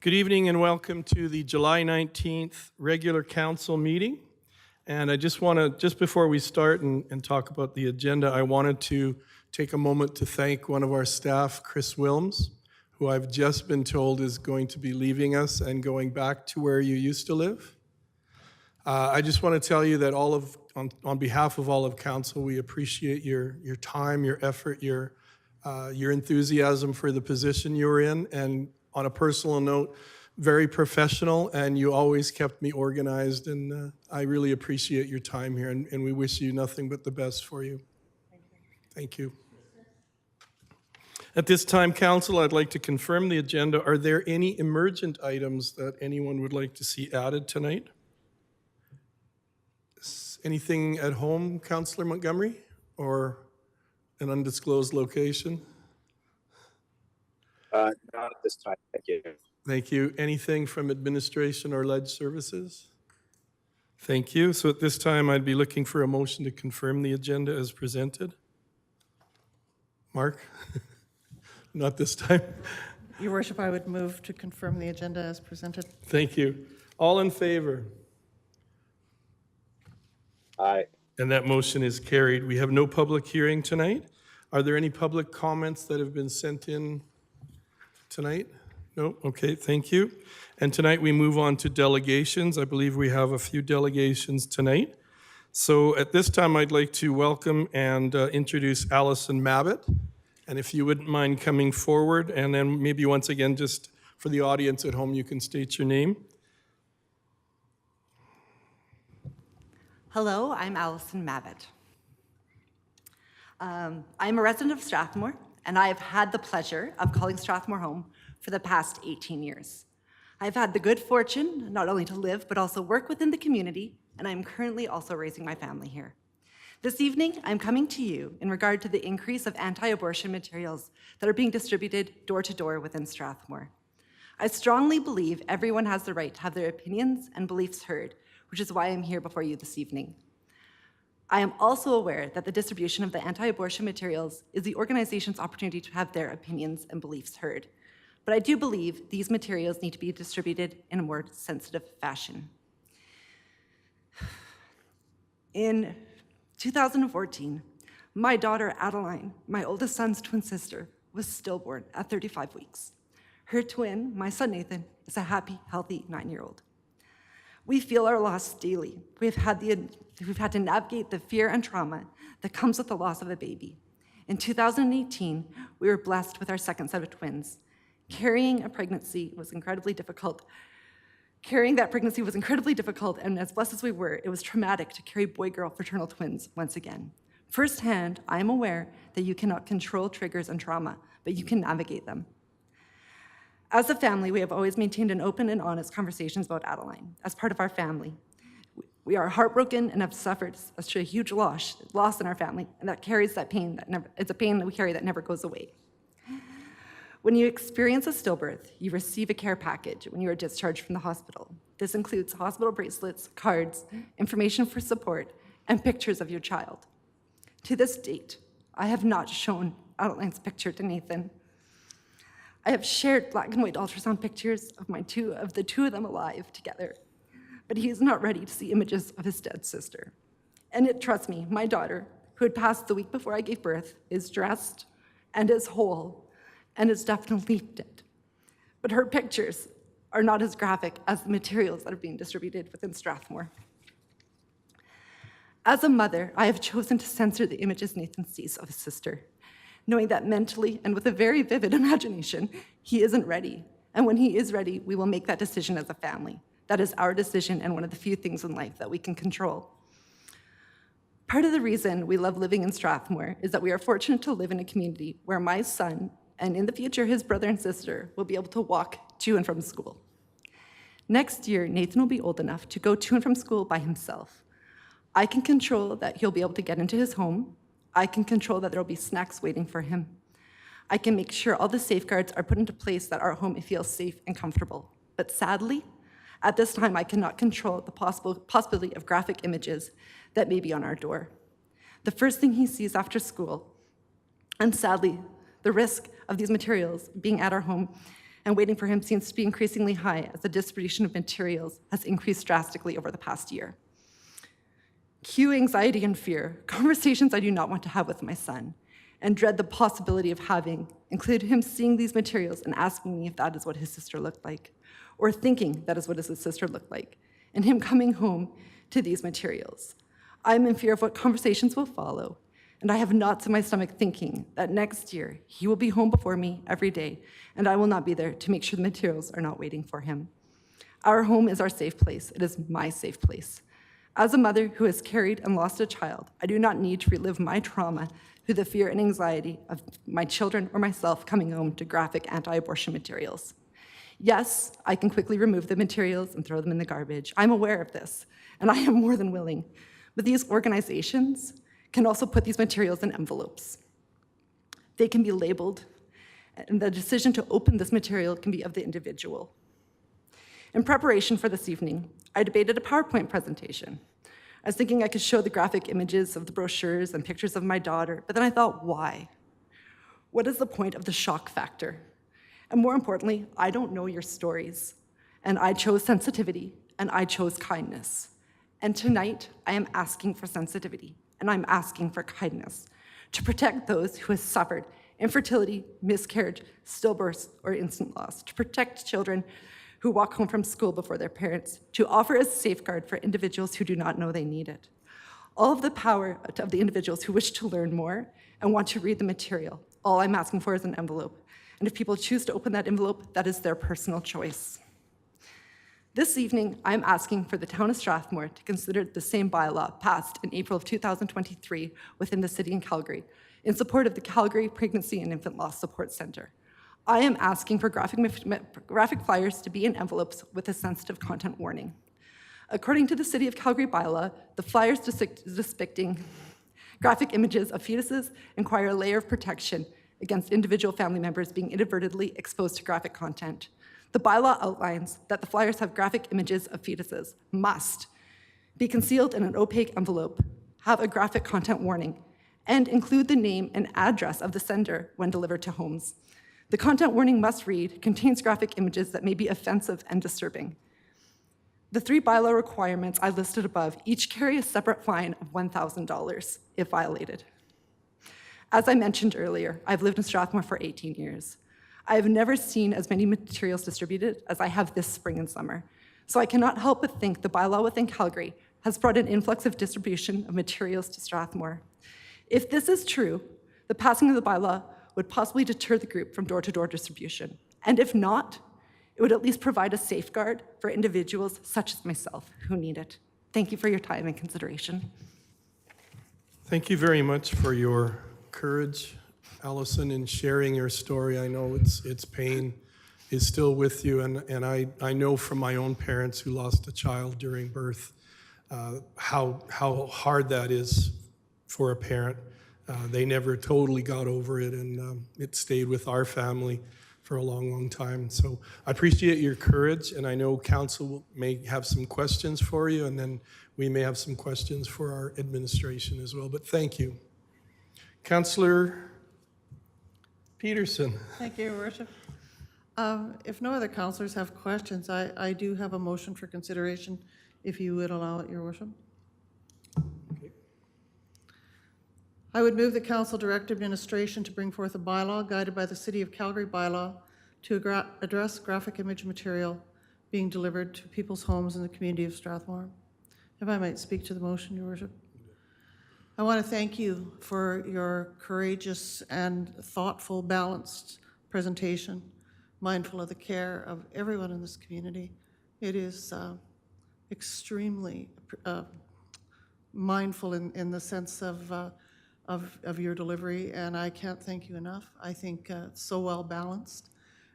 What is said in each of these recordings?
Good evening and welcome to the July 19th regular council meeting. And I just want to, just before we start and talk about the agenda, I wanted to take a moment to thank one of our staff, Chris Wilms, who I've just been told is going to be leaving us and going back to where you used to live. I just want to tell you that on behalf of all of council, we appreciate your time, your effort, your enthusiasm for the position you were in, and on a personal note, very professional, and you always kept me organized, and I really appreciate your time here, and we wish you nothing but the best for you. Thank you. At this time, council, I'd like to confirm the agenda. Are there any emergent items that anyone would like to see added tonight? Anything at home, Councillor Montgomery, or an undisclosed location? Not at this time, thank you. Thank you. Anything from administration or ledge services? Thank you. So at this time, I'd be looking for a motion to confirm the agenda as presented. Mark? Not this time. Your Worship, I would move to confirm the agenda as presented. Thank you. All in favor? Aye. And that motion is carried. We have no public hearing tonight. Are there any public comments that have been sent in tonight? No? Okay, thank you. And tonight we move on to delegations. I believe we have a few delegations tonight. So at this time, I'd like to welcome and introduce Allison Mabbitt. And if you wouldn't mind coming forward, and then maybe once again, just for the audience at home, you can state your name. Hello, I'm Allison Mabbitt. I'm a resident of Strathmore, and I have had the pleasure of calling Strathmore home for the past 18 years. I've had the good fortune not only to live, but also work within the community, and I'm currently also raising my family here. This evening, I'm coming to you in regard to the increase of anti-abortion materials that are being distributed door to door within Strathmore. I strongly believe everyone has the right to have their opinions and beliefs heard, which is why I'm here before you this evening. I am also aware that the distribution of the anti-abortion materials is the organization's opportunity to have their opinions and beliefs heard. But I do believe these materials need to be distributed in a more sensitive fashion. In 2014, my daughter Adeline, my oldest son's twin sister, was stillborn at 35 weeks. Her twin, my son Nathan, is a happy, healthy 9-year-old. We feel our loss daily. We've had to navigate the fear and trauma that comes with the loss of a baby. In 2018, we were blessed with our second set of twins. Carrying that pregnancy was incredibly difficult, and as blessed as we were, it was traumatic to carry boy-girl fraternal twins once again. Firsthand, I am aware that you cannot control triggers and trauma, but you can navigate them. As a family, we have always maintained an open and honest conversations about Adeline as part of our family. We are heartbroken and have suffered such a huge loss in our family, and that carries that pain. It's a pain that we carry that never goes away. When you experience a stillbirth, you receive a care package when you are discharged from the hospital. This includes hospital bracelets, cards, information for support, and pictures of your child. To this date, I have not shown Adeline's picture to Nathan. I have shared black and white ultrasound pictures of the two of them alive together, but he is not ready to see images of his dead sister. And trust me, my daughter, who had passed the week before I gave birth, is dressed and is whole and is definitely dead. But her pictures are not as graphic as the materials that are being distributed within Strathmore. As a mother, I have chosen to censor the images Nathan sees of his sister, knowing that mentally and with a very vivid imagination, he isn't ready. And when he is ready, we will make that decision as a family. That is our decision and one of the few things in life that we can control. Part of the reason we love living in Strathmore is that we are fortunate to live in a community where my son, and in the future his brother and sister, will be able to walk to and from school. Next year, Nathan will be old enough to go to and from school by himself. I can control that he'll be able to get into his home. I can control that there will be snacks waiting for him. I can make sure all the safeguards are put into place that our home feels safe and comfortable. But sadly, at this time, I cannot control the possibility of graphic images that may be on our door. The first thing he sees after school, and sadly, the risk of these materials being at our home and waiting for him seems to be increasingly high as the distribution of materials has increased drastically over the past year. Cue anxiety and fear, conversations I do not want to have with my son, and dread the possibility of having, include him seeing these materials and asking me if that is what his sister looked like, or thinking that is what his sister looked like, and him coming home to these materials. I'm in fear of what conversations will follow, and I have knots in my stomach thinking that next year he will be home before me every day, and I will not be there to make sure the materials are not waiting for him. Our home is our safe place. It is my safe place. As a mother who has carried and lost a child, I do not need to relive my trauma through the fear and anxiety of my children or myself coming home to graphic anti-abortion materials. Yes, I can quickly remove the materials and throw them in the garbage. I'm aware of this, and I am more than willing. But these organizations can also put these materials in envelopes. They can be labeled, and the decision to open this material can be of the individual. In preparation for this evening, I debated a PowerPoint presentation. I was thinking I could show the graphic images of the brochures and pictures of my daughter, but then I thought, why? What is the point of the shock factor? And more importantly, I don't know your stories. And I chose sensitivity, and I chose kindness. And tonight, I am asking for sensitivity, and I'm asking for kindness to protect those who have suffered infertility, miscarriage, stillbirths, or infant loss, to protect children who walk home from school before their parents, to offer a safeguard for individuals who do not know they need it. All of the power of the individuals who wish to learn more and want to read the material. All I'm asking for is an envelope. And if people choose to open that envelope, that is their personal choice. This evening, I'm asking for the town of Strathmore to consider the same bylaw passed in April of 2023 within the city in Calgary in support of the Calgary Pregnancy and Infant Loss Support Center. I am asking for graphic flyers to be in envelopes with a sensitive content warning. According to the City of Calgary bylaw, the flyers depicting graphic images of fetuses require a layer of protection against individual family members being inadvertently exposed to graphic content. The bylaw outlines that the flyers have graphic images of fetuses must be concealed in an opaque envelope, have a graphic content warning, and include the name and address of the sender when delivered to homes. The content warning must read, contains graphic images that may be offensive and disturbing. The 3 bylaw requirements I listed above each carry a separate fine of $1,000 if violated. As I mentioned earlier, I've lived in Strathmore for 18 years. I have never seen as many materials distributed as I have this spring and summer. So I cannot help but think the bylaw within Calgary has brought an influx of distribution of materials to Strathmore. If this is true, the passing of the bylaw would possibly deter the group from door-to-door distribution. And if not, it would at least provide a safeguard for individuals such as myself who need it. Thank you for your time and consideration. Thank you very much for your courage, Allison, in sharing your story. I know its pain is still with you, and I know from my own parents who lost a child during birth how hard that is for a parent. They never totally got over it, and it stayed with our family for a long, long time. So I appreciate your courage, and I know council may have some questions for you, and then we may have some questions for our administration as well, but thank you. Councillor Peterson. Thank you, Your Worship. If no other councillors have questions, I do have a motion for consideration, if you would allow it, Your Worship. I would move the council direct administration to bring forth a bylaw guided by the City of Calgary bylaw to address graphic image material being delivered to people's homes in the community of Strathmore. If I might speak to the motion, Your Worship. I want to thank you for your courageous and thoughtful, balanced presentation, mindful of the care of everyone in this community. It is extremely mindful in the sense of your delivery, and I can't thank you enough. I think it's so well balanced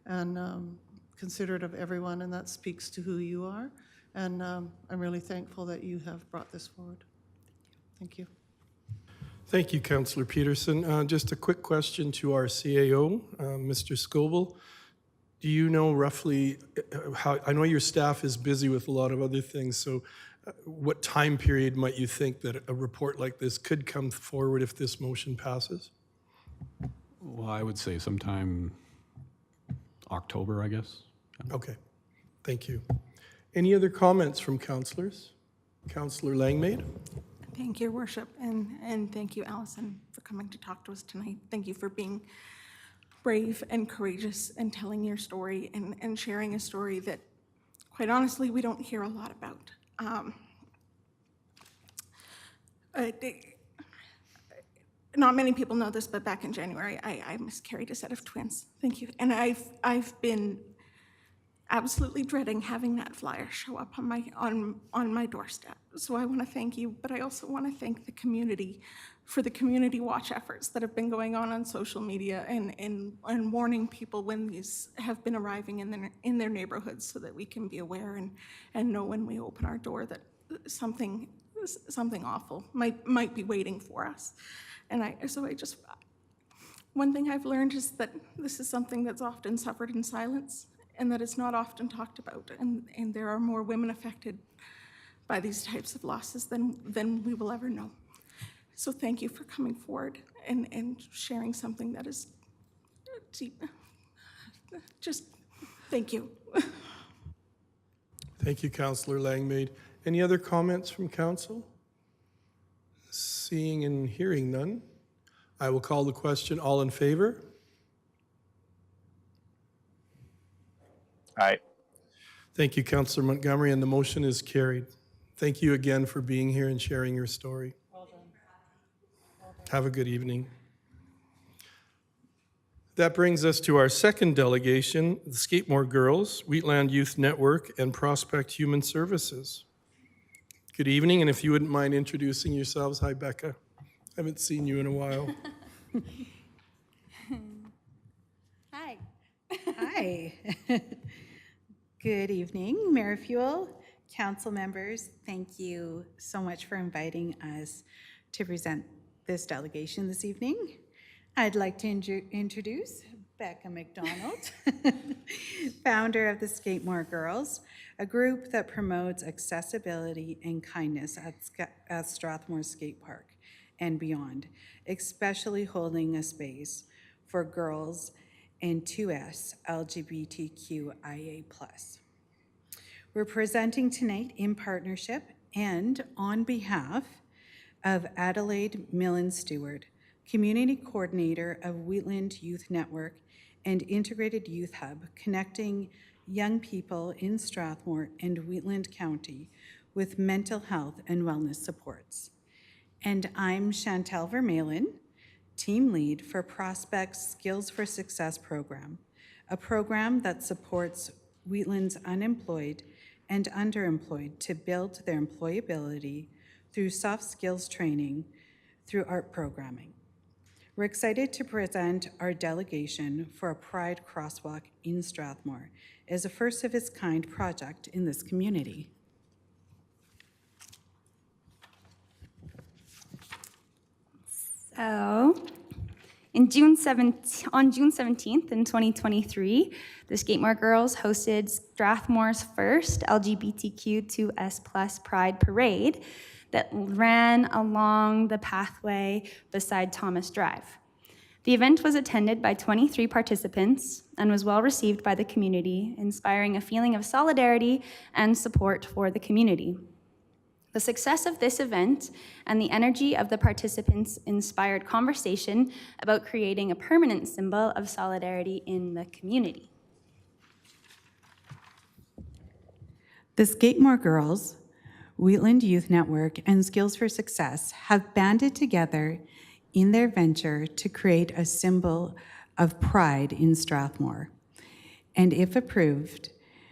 and considerate of everyone, and that speaks to who you are. And I'm really thankful that you have brought this forward. Thank you. Thank you, Councillor Peterson. Just a quick question to our CAO, Mr. Scoville. Do you know roughly how, I know your staff is busy with a lot of other things, so what time period might you think that a report like this could come forward if this motion passes? Well, I would say sometime October, I guess. Okay, thank you. Any other comments from councillors? Councillor Langmaid? Thank you, Your Worship, and thank you, Allison, for coming to talk to us tonight. Thank you for being brave and courageous and telling your story and sharing a story that, quite honestly, we don't hear a lot about. Not many people know this, but back in January, I miscarried a set of twins. Thank you. And I've been absolutely dreading having that flyer show up on my doorstep. So I want to thank you, but I also want to thank the community for the community watch efforts that have been going on social media and warning people when these have been arriving in their neighborhoods, so that we can be aware and know when we open our door that something awful might be waiting for us. And one thing I've learned is that this is something that's often suffered in silence, and that it's not often talked about, and there are more women affected by these types of losses than we will ever know. So thank you for coming forward and sharing something that is deep. Just thank you. Thank you, Councillor Langmaid. Any other comments from council? Seeing and hearing none, I will call the question. All in favor? Aye. Thank you, Councillor Montgomery, and the motion is carried. Thank you again for being here and sharing your story. Well done. Have a good evening. That brings us to our second delegation, the Skate-More Girls, Wheatland Youth Network, and Prospect Human Services. Good evening, and if you wouldn't mind introducing yourselves. Hi, Becca. Haven't seen you in a while. Hi. Hi. Good evening, Mayor Fuel, council members. Thank you so much for inviting us to present this delegation this evening. I'd like to introduce Becca McDonald, founder of the Skate-More Girls, a group that promotes accessibility and kindness at Strathmore Skate Park and beyond, especially holding a space for girls and 2S LGBTQIA+. We're presenting tonight in partnership and on behalf of Adelaide Millen Stewart, Community Coordinator of Wheatland Youth Network and Integrated Youth Hub, connecting young people in Strathmore and Wheatland County with mental health and wellness supports. And I'm Chantal Vermeulen, Team Lead for Prospect's Skills for Success program, a program that supports Wheatland's unemployed and underemployed to build their employability through soft skills training through art programming. We're excited to present our delegation for a Pride Crosswalk in Strathmore as a first of its kind project in this community. So, on June 17th in 2023, the Skate-More Girls hosted Strathmore's first LGBTQ2S+ Pride Parade that ran along the pathway beside Thomas Drive. The event was attended by 23 participants and was well received by the community, inspiring a feeling of solidarity and support for the community. The success of this event and the energy of the participants inspired conversation about creating a permanent symbol of solidarity in the community. The Skate-More Girls, Wheatland Youth Network, and Skills for Success have banded together in their venture to create a symbol of pride in Strathmore. And if approved,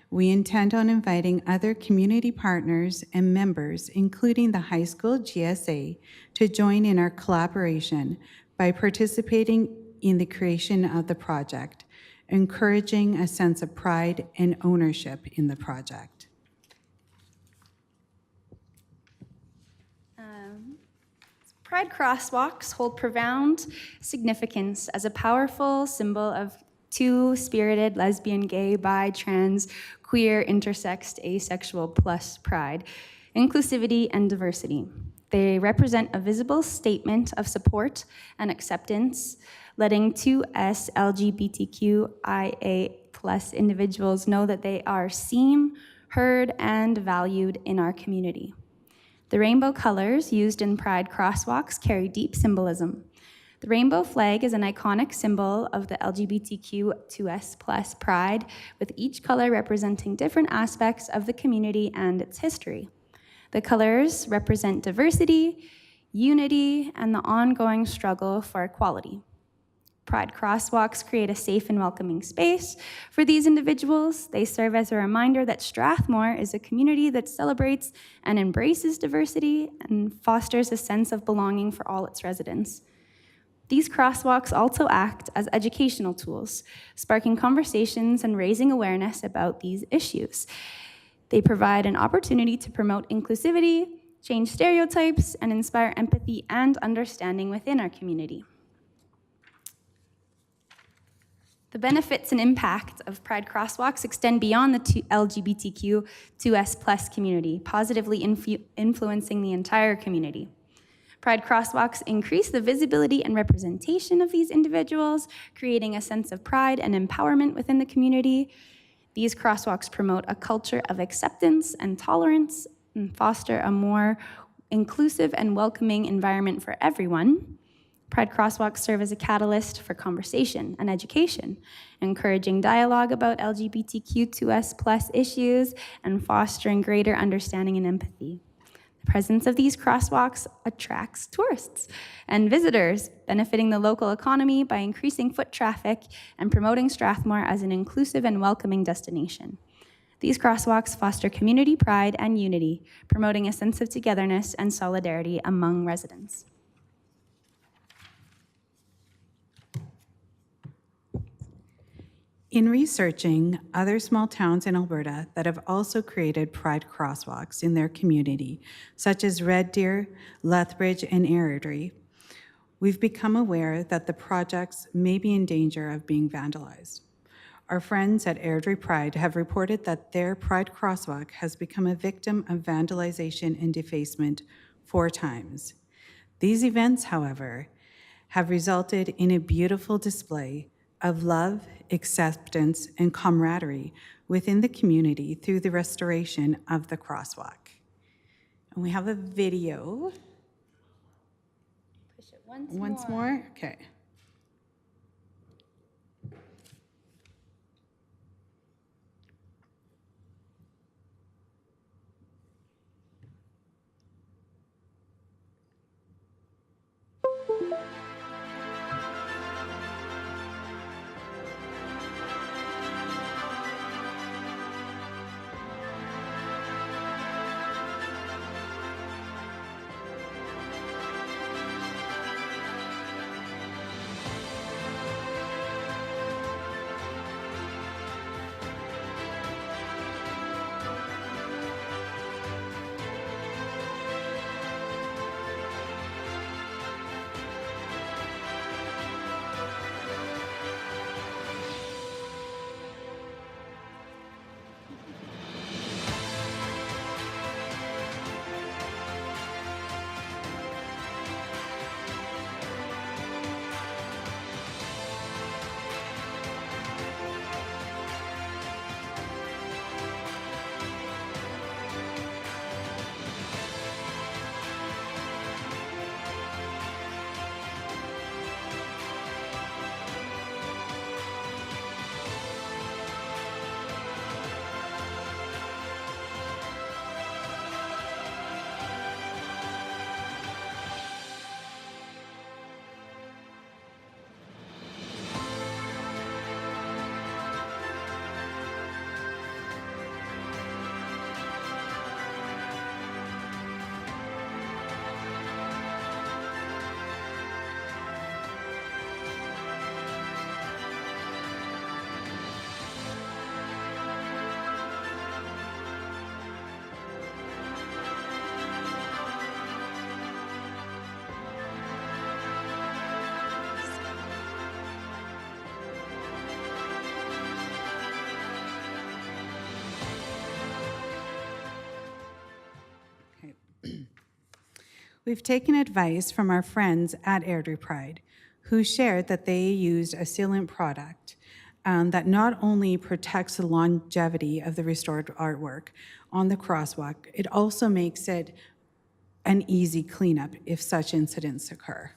we intend on inviting other community partners and members, including the high school GSA, to join in our collaboration by participating in the creation of the project, encouraging a sense of pride and ownership in the project. Pride crosswalks hold profound significance as a powerful symbol of two-spirited lesbian, gay, bi, trans, queer, intersexed, asexual plus pride, inclusivity, and diversity. They represent a visible statement of support and acceptance, letting 2S LGBTQIA+ plus individuals know that they are seen, heard, and valued in our community. The rainbow colors used in Pride crosswalks carry deep symbolism. The rainbow flag is an iconic symbol of the LGBTQ2S+ Pride, with each color representing different aspects of the community and its history. The colors represent diversity, unity, and the ongoing struggle for equality. Pride crosswalks create a safe and welcoming space for these individuals. They serve as a reminder that Strathmore is a community that celebrates and embraces diversity and fosters a sense of belonging for all its residents. These crosswalks also act as educational tools, sparking conversations and raising awareness about these issues. They provide an opportunity to promote inclusivity, change stereotypes, and inspire empathy and understanding within our community. The benefits and impact of Pride crosswalks extend beyond the LGBTQ2S+ community, positively influencing the entire community. Pride crosswalks increase the visibility and representation of these individuals, creating a sense of pride and empowerment within the community. These crosswalks promote a culture of acceptance and tolerance and foster a more inclusive and welcoming environment for everyone. Pride crosswalks serve as a catalyst for conversation and education, encouraging dialogue about LGBTQ2S+ issues and fostering greater understanding and empathy. The presence of these crosswalks attracts tourists and visitors, benefiting the local economy by increasing foot traffic and promoting Strathmore as an inclusive and welcoming destination. These crosswalks foster community pride and unity, promoting a sense of togetherness and solidarity among residents. In researching other small towns in Alberta that have also created Pride crosswalks in their community, such as Red Deer, Lethbridge, and Airdrie, we've become aware that the projects may be in danger of being vandalized. Our friends at Airdrie Pride have reported that their Pride crosswalk has become a victim of vandalization and defacement 4 times. These events, however, have resulted in a beautiful display of love, acceptance, and camaraderie within the community through the restoration of the crosswalk. And we have a video. Push it once more? Okay. We've taken advice from our friends at Airdrie Pride, who shared that they used a sealant product that not only protects the longevity of the restored artwork on the crosswalk, it also makes it an easy cleanup if such incidents occur.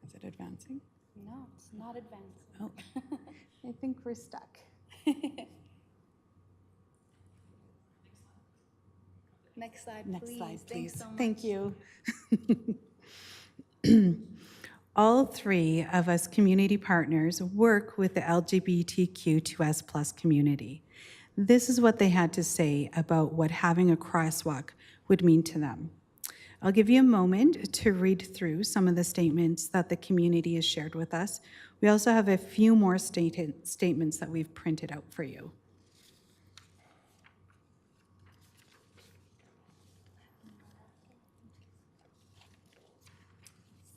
Is it advancing? No, it's not advanced. Oh, I think we're stuck. Next slide, Next please. slide, Thanks please. so much. Thank you. All three of us community partners work with the LGBTQ2S+ community. This is what they had to say about what having a crosswalk would mean to them. I'll give you a moment to read through some of the statements that the community has shared with us. We also have a few more statements that we've printed out for you.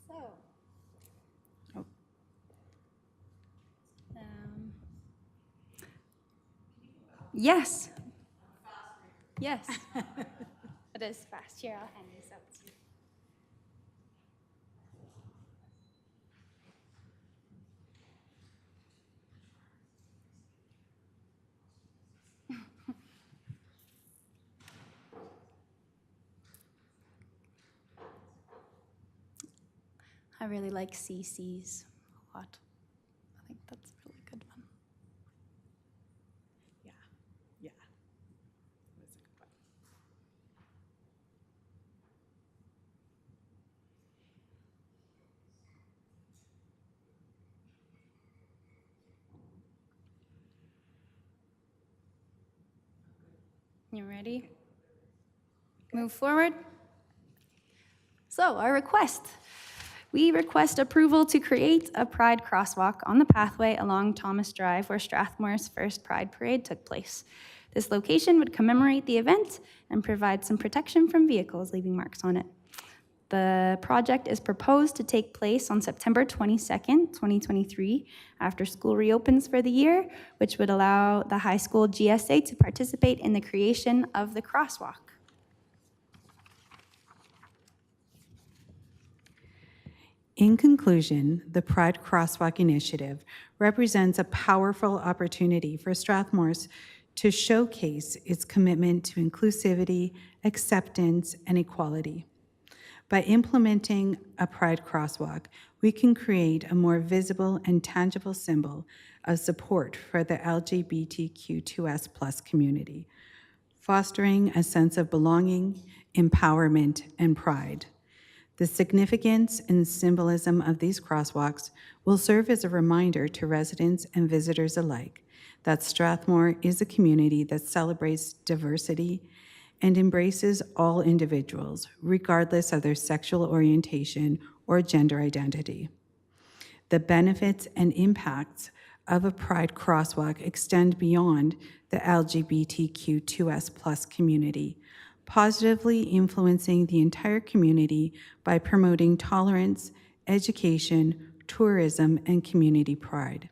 So, Oh. Yes. Yes. It is fast. Here, I'll hand this out to you. I really like CC's a lot. I think that's a really good one. Yeah, yeah. You ready? Move forward. So, our request. We request approval to create a Pride crosswalk on the pathway along Thomas Drive where Strathmore's first Pride Parade took place. This location would commemorate the event and provide some protection from vehicles leaving marks on it. The project is proposed to take place on September 22nd, 2023, after school reopens for the year, which would allow the high school GSA to participate in the creation of the crosswalk. In conclusion, the Pride Crosswalk Initiative represents a powerful opportunity for Strathmore's to showcase its commitment to inclusivity, acceptance, and equality. By implementing a Pride Crosswalk, we can create a more visible and tangible symbol of support for the LGBTQ2S+ community, fostering a sense of belonging, empowerment, and pride. The significance and symbolism of these crosswalks will serve as a reminder to residents and visitors alike that Strathmore is a community that celebrates diversity and embraces all individuals, regardless of their sexual orientation or gender identity. The benefits and impacts of a Pride crosswalk extend beyond the LGBTQ2S+ community, positively influencing the entire community by promoting tolerance, education, tourism, and community pride.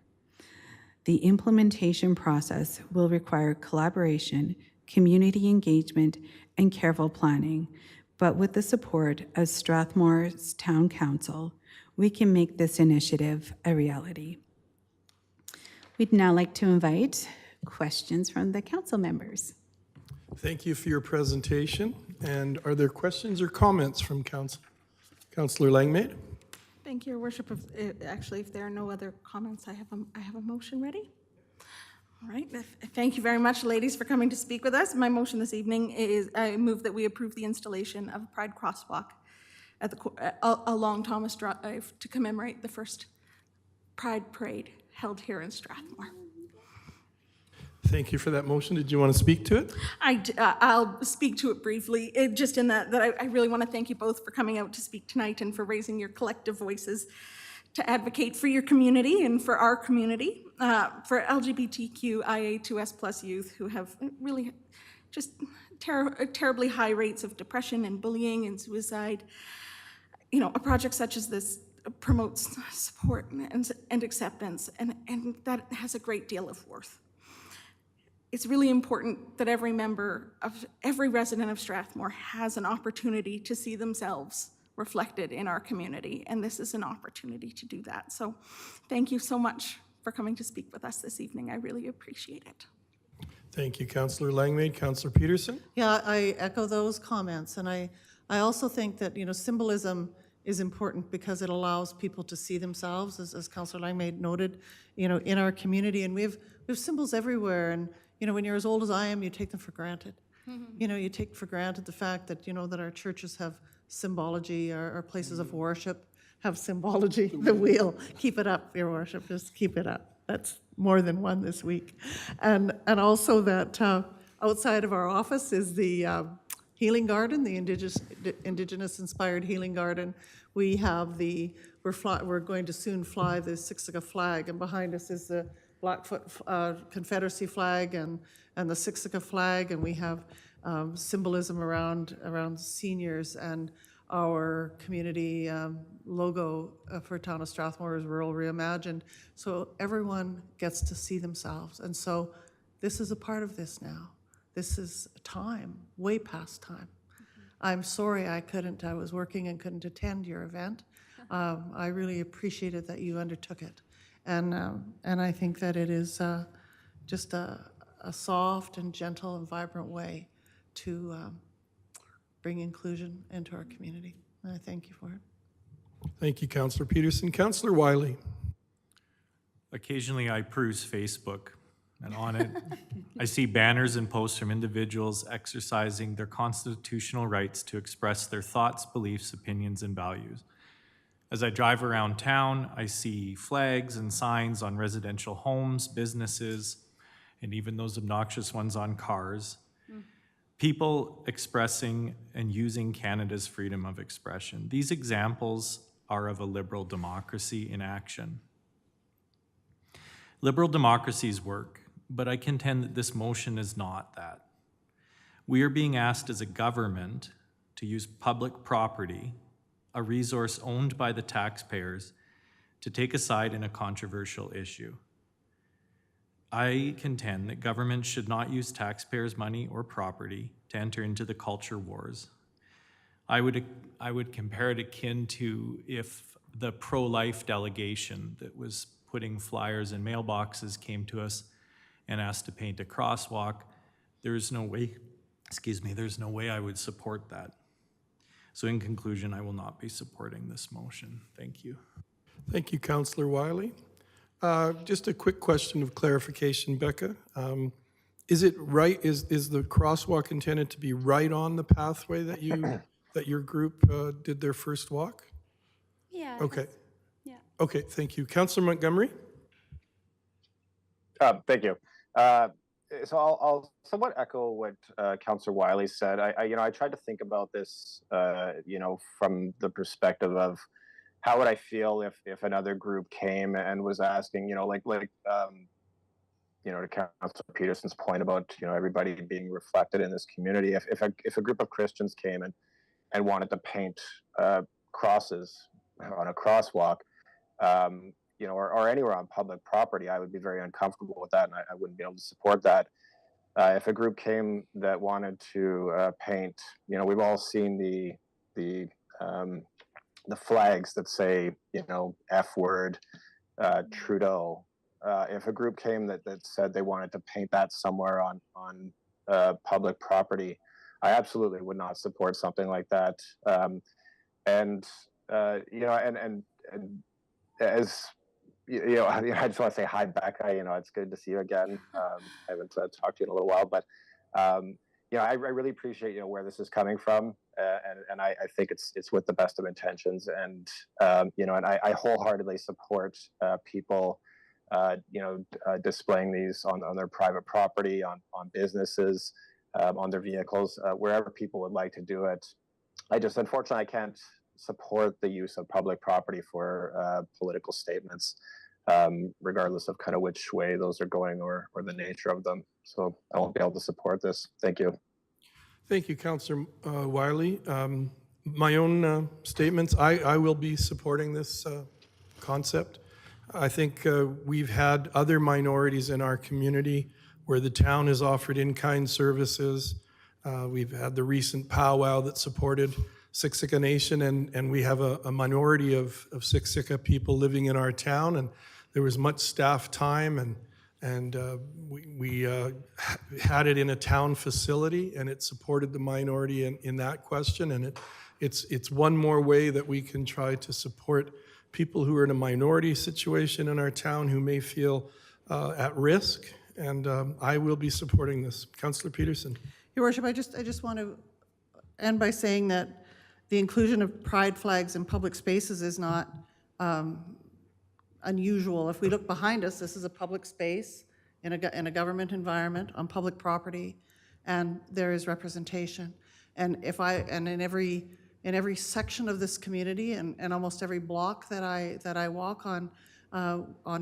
The implementation process will require collaboration, community engagement, and careful planning, but with the support of Strathmore's Town Council, we can make this initiative a reality. We'd now like to invite questions from the council members. Thank you for your presentation. And are there questions or comments from council? Councillor Langmaid? Thank you, Your Worship. Actually, if there are no other comments, I have a motion ready. All right. Thank you very much, ladies, for coming to speak with us. My motion this evening is I move that we approve the installation of a Pride crosswalk at along Thomas Drive to commemorate the first Pride Parade held here in Strathmore. Thank you for that motion. Did you want to speak to it? I'll speak to it briefly, just in that I really want to thank you both for coming out to speak tonight and for raising your collective voices to advocate for your community and for our community, for LGBTQIA2S+ youth who have really just terribly high rates of depression and bullying and suicide. You know, a project such as this promotes support and acceptance, and that has a great deal of worth. it's really important that every member of every resident of Strathmore has an opportunity to see themselves reflected in our community, and this is an opportunity to do that. So thank you so much for coming to speak with us this evening. I really appreciate it. Thank you, Councillor Langmaid. Councillor Peterson? Yeah, I echo those comments, and I also think that, symbolism is important because it allows people to see themselves, as Councillor Langmaid noted, in our community, and we have symbols everywhere, and, when you're as old as I am, you take them for granted. You take for granted the fact that, that our churches have symbology, our places of worship have symbology. The wheel, keep it up, your worship, just keep it up. That's more than one this week. And also that outside of our office is the Healing Garden, the Indigenous-inspired Healing Garden. We have we're going to soon fly the Siksika flag, and behind us is the Blackfoot Confederacy flag and the Siksika flag, and we have symbolism around seniors, and our community logo for Town of Strathmore is Rural Reimagined. So everyone gets to see themselves, and so this is a part of this now. This is time, way past time. I'm sorry I was working and couldn't attend your event. I really appreciated that you undertook it. And I think that it is just a soft and gentle and vibrant way to bring inclusion into our community. And I thank you for it. Thank you, Councillor Peterson. Councillor Wiley? Occasionally I peruse Facebook, and on it I see banners and posts from individuals exercising their constitutional rights to express their thoughts, beliefs, opinions, and values. As I drive around town, I see flags and signs on residential homes, businesses, and even those obnoxious ones on cars. People expressing and using Canada's freedom of expression. These examples are of a liberal democracy in action. Liberal democracies work, but I contend that this motion is not that. We are being asked as a government to use public property, a resource owned by the taxpayers, to take a side in a controversial issue. I contend that government should not use taxpayers' money or property to enter into the culture wars. I would compare it akin to if the pro-life delegation that was putting flyers in mailboxes came to us and asked to paint a crosswalk. There's no way I would support that. So in conclusion, I will not be supporting this motion. Thank you. Thank you, Councillor Wiley. Just a quick question of clarification, Becca. Is it right, is the crosswalk intended to be right on the pathway that your group did their first walk? Yeah. Okay. Yeah. Okay, thank you. Councillor Montgomery? Thank you. So I'll somewhat echo what Councillor Wiley said. I tried to think about this, from the perspective of how would I feel if another group came and was asking, to Councillor Peterson's point about, everybody being reflected in this community. If a group of Christians came and wanted to paint crosses on a crosswalk, or anywhere on public property, I would be very uncomfortable with that, and I wouldn't be able to support that. If a group came that wanted to paint, we've all seen the flags that say, F word, Trudeau. If a group came that said they wanted to paint that somewhere on public property, I absolutely would not support something like that. And as I just want to say hi, Becca. It's good to see you again. I haven't talked to you in a little while, but I really appreciate where this is coming from, and I think it's with the best of intentions, and I wholeheartedly support people displaying these on their private property, on businesses, on their vehicles, wherever people would like to do it. Unfortunately, I can't support the use of public property for political statements, regardless of kind of which way those are going or the nature of them. So I won't be able to support this. Thank you. Thank you, Councillor Wiley. My own statements, I will be supporting this concept. I think we've had other minorities in our community where the town has offered in-kind services. We've had the recent powwow that supported Siksika Nation, and we have a minority of Siksika people living in our town, and there was much staff time, and we had it in a town facility, and it supported the minority in that question, and it's one more way that we can try to support people who are in a minority situation in our town who may feel at risk, and I will be supporting this. Councillor Peterson. Your Worship, I just want to end by saying that the inclusion of pride flags in public spaces is not unusual. If we look behind us, this is a public space in a government environment on public property, and there is representation. And in every section of this community and almost every block that I walk on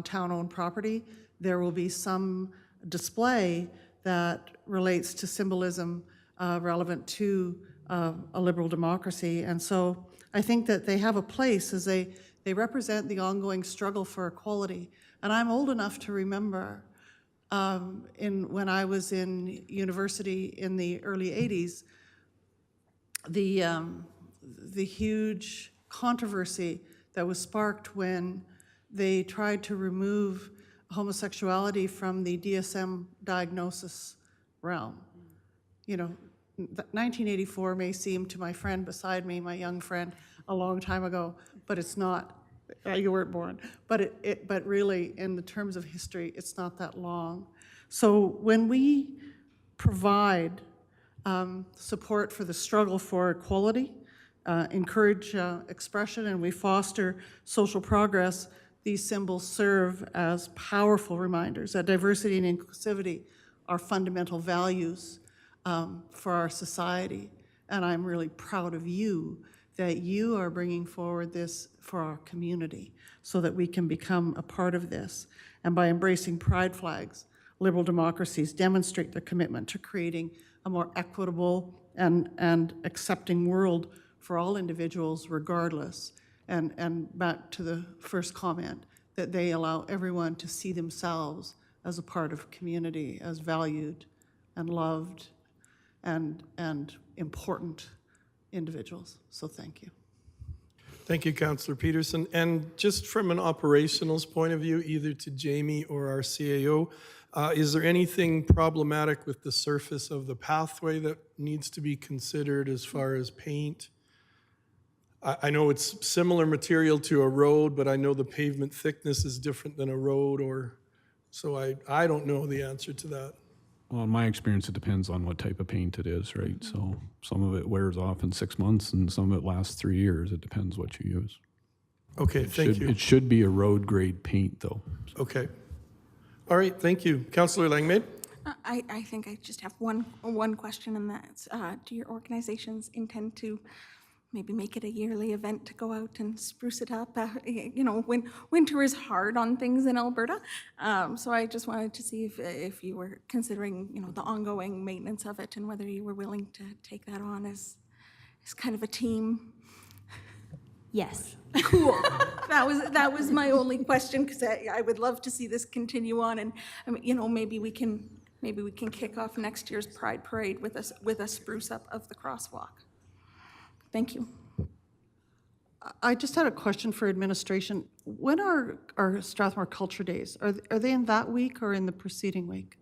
town-owned property, there will be some display that relates to symbolism relevant to a liberal democracy. And so I think that they have a place as they represent the ongoing struggle for equality. And I'm old enough to remember when I was in university in the early 80s, the huge controversy that was sparked when they tried to remove homosexuality from the DSM diagnosis realm. You know, 1984 may seem to my friend beside me, my young friend, a long time ago, but it's not. You weren't born, but but really, in the terms of history, it's not that long. So when we provide support for the struggle for equality, encourage expression, and we foster social progress, these symbols serve as powerful reminders that diversity and inclusivity are fundamental values for our society. And I'm really proud of you that you are bringing forward this for our community so that we can become a part of this. And by embracing pride flags, liberal democracies demonstrate their commitment to creating a more equitable and accepting world for all individuals regardless. And back to the first comment, that they allow everyone to see themselves as a part of community, as valued and loved and important individuals. So thank you. Thank you, Councillor Peterson. And just from an operationals point of view, either to Jamie or our CAO, is there anything problematic with the surface of the pathway that needs to be considered as far as paint? I know it's similar material to a road, but I know the pavement thickness is different than a road, so I don't know the answer to that. Well, in my experience, it depends on what type of paint it is, right? So some of it wears off in 6 months and some of it lasts 3 years. It depends what you use. Okay, thank you. It should be a road grade paint though. Okay. All right, thank you. Councillor Langmaid? I think I just have one question, and that's, do your organizations intend to maybe make it a yearly event to go out and spruce it up? You know, winter is hard on things in Alberta, so I just wanted to see if you were considering, you know, the ongoing maintenance of it and whether you were willing to take that on as kind of a team. Yes. Cool. That was my only question, because I would love to see this continue on, and you know, maybe we can kick off next year's Pride Parade with a spruce up of the crosswalk. Thank you. I just had a question for administration. When are our Strathmore Culture Days? Are they in that week or in the preceding week?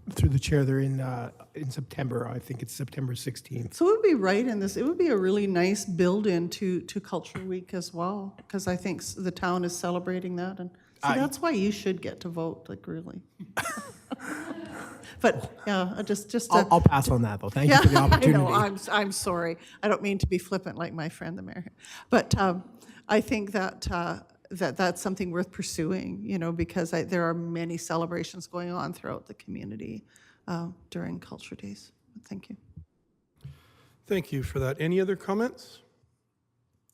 Through the chair, they're in September. I think it's September 16th. So it would be right in this, it would be a really nice build-in to Culture Week as well, because I think the town is celebrating that, and so that's why you should get to vote, like, really. But, yeah, just I'll pass on that, though. Thank you for the opportunity. I know, I'm sorry. I don't mean to be flippant like my friend, the mayor. But I think that that's something worth pursuing, you know, because there are many celebrations going on throughout the community during Culture Days. Thank you. Thank you for that. Any other comments?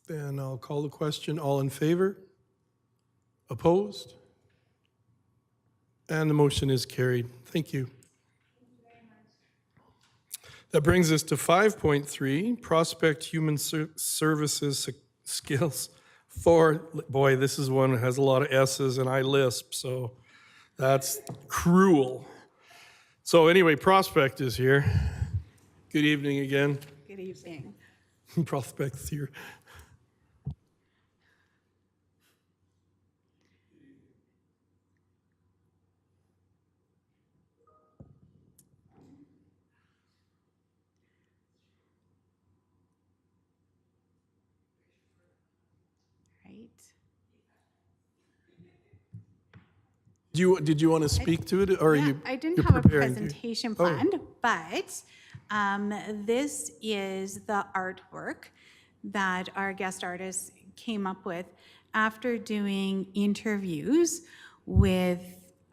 Then I'll call the question. All in favor? Opposed? And the motion is carried. Thank you. That brings us to 5.3, Prospect Human Services Skills for, boy, this is one that has a lot of S's and I lisp, so That's cruel. So anyway, Prospect is here. Good evening again. Good evening. Prospect's here. Right. Did you want to speak to it, or are Yeah, you? I didn't you're have a preparing to? presentation Oh. planned, but this is the artwork that our guest artist came up with after doing interviews with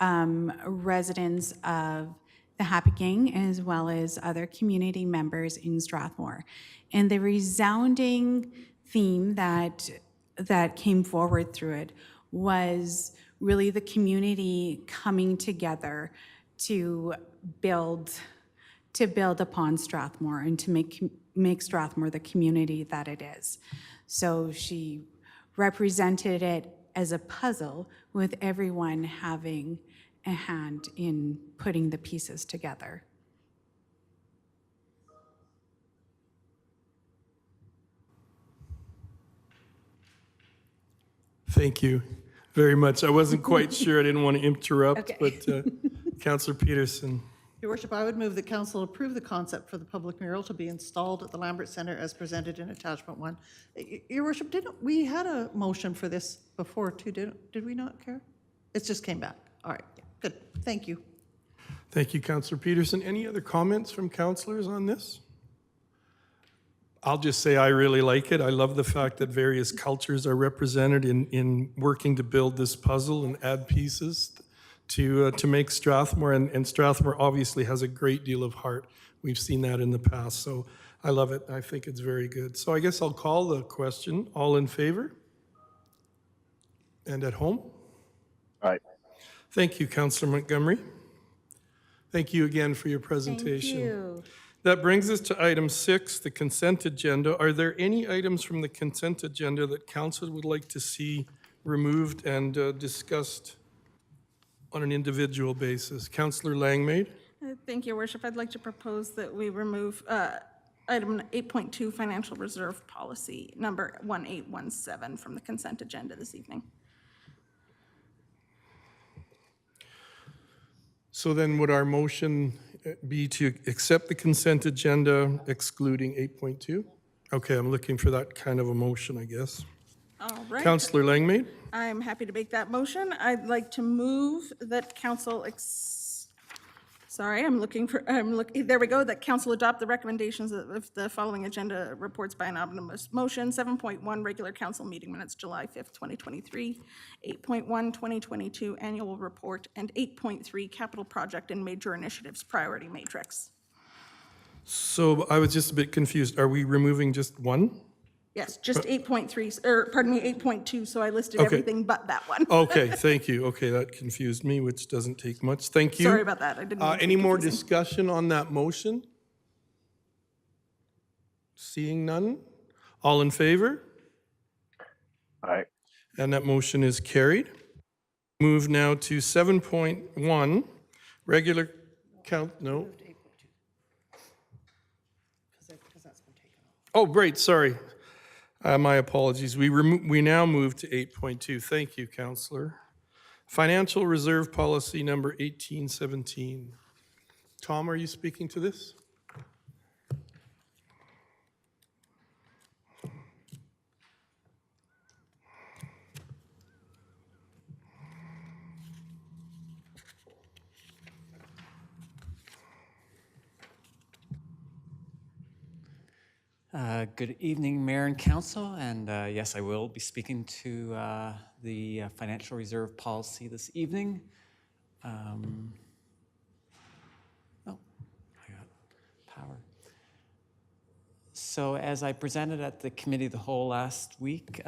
residents of the Happy Gang as well as other community members in Strathmore. And the resounding theme that came forward through it was really the community coming together to build upon Strathmore and to make Strathmore the community that it is. So she represented it as a puzzle with everyone having a hand in putting the pieces together. Thank you very much. I wasn't quite sure. I didn't want to interrupt, Okay. but Councillor Peterson. Your worship, I would move that council approve the concept for the public mural to be installed at the Lambert Centre as presented in attachment 1. Your worship, we had a motion for this before too, did we not, Kara? It just came back. All right, good. Thank you. Thank you, Councillor Peterson. Any other comments from councillors on this? I'll just say I really like it. I love the fact that various cultures are represented in working to build this puzzle and add pieces to make Strathmore, and Strathmore obviously has a great deal of heart. We've seen that in the past, so I love it. I think it's very good. So I guess I'll call the question. All in favor? And at home? All right. Thank you, Councillor Montgomery. Thank you again for your presentation. Thank you. That brings us to item 6, the consent agenda. Are there any items from the consent agenda that council would like to see removed and discussed on an individual basis? Councillor Langmaid? Thank you, Your Worship. I'd like to propose that we remove item 8.2, financial reserve policy, number 1817 from the consent agenda this evening. So then would our motion be to accept the consent agenda excluding 8.2? Okay, I'm looking for that kind of a motion, I guess. All right. Councillor Langmaid? I'm happy to make that motion. I'd like to move that council, there we go, that council adopt the recommendations of the following agenda reports by an omnibus motion. 7.1, regular council meeting minutes, July 5th, 2023. 8.1, 2022 annual report, and 8.3, capital project and major initiatives priority matrix. So I was just a bit confused. Are we removing just one? Yes, just 8.3, or pardon me, 8.2, so I listed Okay. everything but that one. Okay, thank you. Okay, that confused me, which doesn't take much. Thank you. Sorry about that. I didn't mean to be Any more confusing. discussion on that motion? Seeing none? All in favor? All right. And that motion is carried. Move now to 7.1, regular count, no? Oh, great, sorry. My apologies. We now move to 8.2. Thank you, Councillor. Financial Reserve Policy number 1817. Tom, are you speaking to this? Good evening, Mayor and Council, and yes, I will be speaking to the financial reserve policy this evening. Oh, I got power. So as I presented at the Committee of the Whole last week,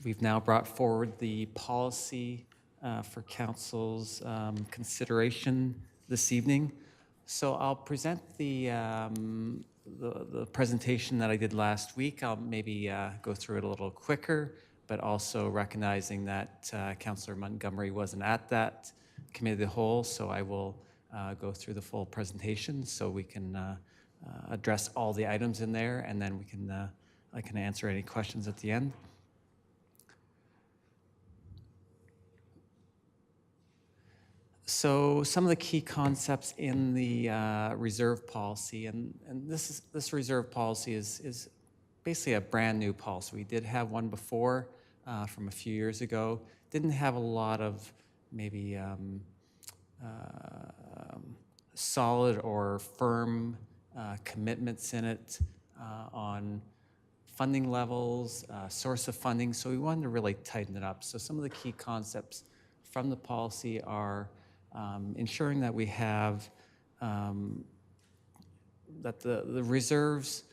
we've now brought forward the policy for Council's consideration this evening. So I'll present the presentation that I did last week. I'll maybe go through it a little quicker, but also recognizing that Councillor Montgomery wasn't at that committee of the whole, so I will go through the full presentation so we can address all the items in there, and then we can I can answer any questions at the end. So some of the key concepts in the reserve policy, and this reserve policy is basically a brand new policy. We did have one before from a few years ago. Didn't have a lot of maybe solid or firm commitments in it on funding levels, source of funding. So we wanted to really tighten it up. So some of the key concepts from the policy are ensuring that we have that the reserves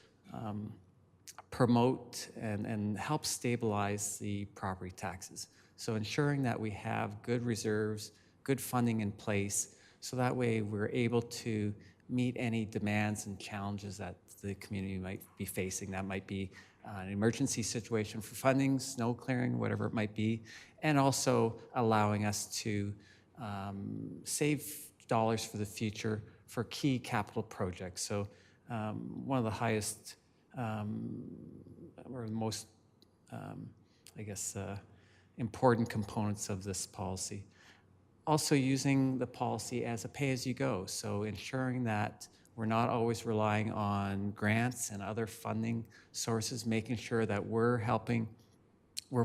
promote and help stabilize the property taxes. So ensuring that we have good reserves, good funding in place, so that way we're able to meet any demands and challenges that the community might be facing. That might be an emergency situation for funding, snow clearing, whatever it might be, and also allowing us to save dollars for the future for key capital projects. So one of the highest or the most, I guess, important components of this policy. Also using the policy as a pay-as-you-go, so ensuring that we're not always relying on grants and other funding sources, making sure that we're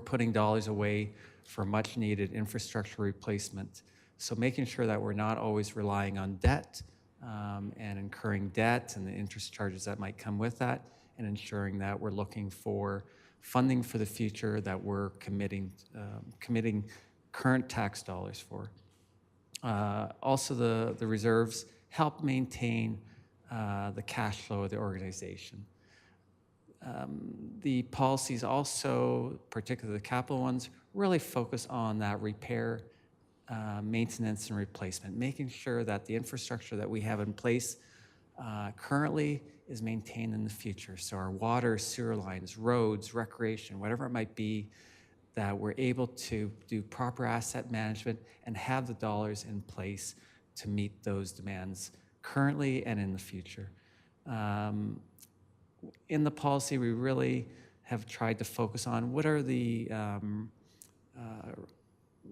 putting dollars away for much-needed infrastructure replacement. So making sure that we're not always relying on debt and incurring debt and the interest charges that might come with that, and ensuring that we're looking for funding for the future that we're committing current tax dollars for. Also, the reserves help maintain the cash flow of the organization. The policies also, particularly the capital ones, really focus on that repair, maintenance, and replacement, making sure that the infrastructure that we have in place currently is maintained in the future. So our water, sewer lines, roads, recreation, whatever it might be, that we're able to do proper asset management and have the dollars in place to meet those demands currently and in the future. In the policy, we really have tried to focus on what are the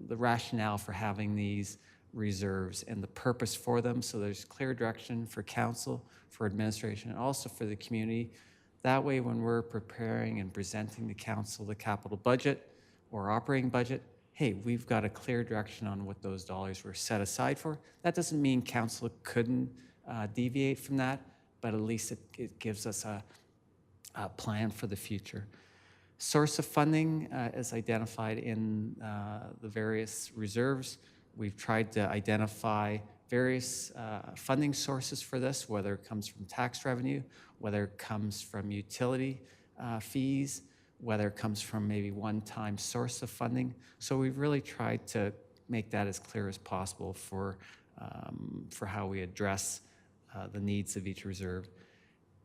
rationale for having these reserves and the purpose for them, so there's clear direction for council, for administration, and also for the community. That way, when we're preparing and presenting to council the capital budget or operating budget, hey, we've got a clear direction on what those dollars were set aside for. That doesn't mean council couldn't deviate from that, but at least it gives us a plan for the future. Source of funding is identified in the various reserves. We've tried to identify various funding sources for this, whether it comes from tax revenue, whether it comes from utility fees, whether it comes from maybe one-time source of funding. So we've really tried to make that as clear as possible for how we address the needs of each reserve.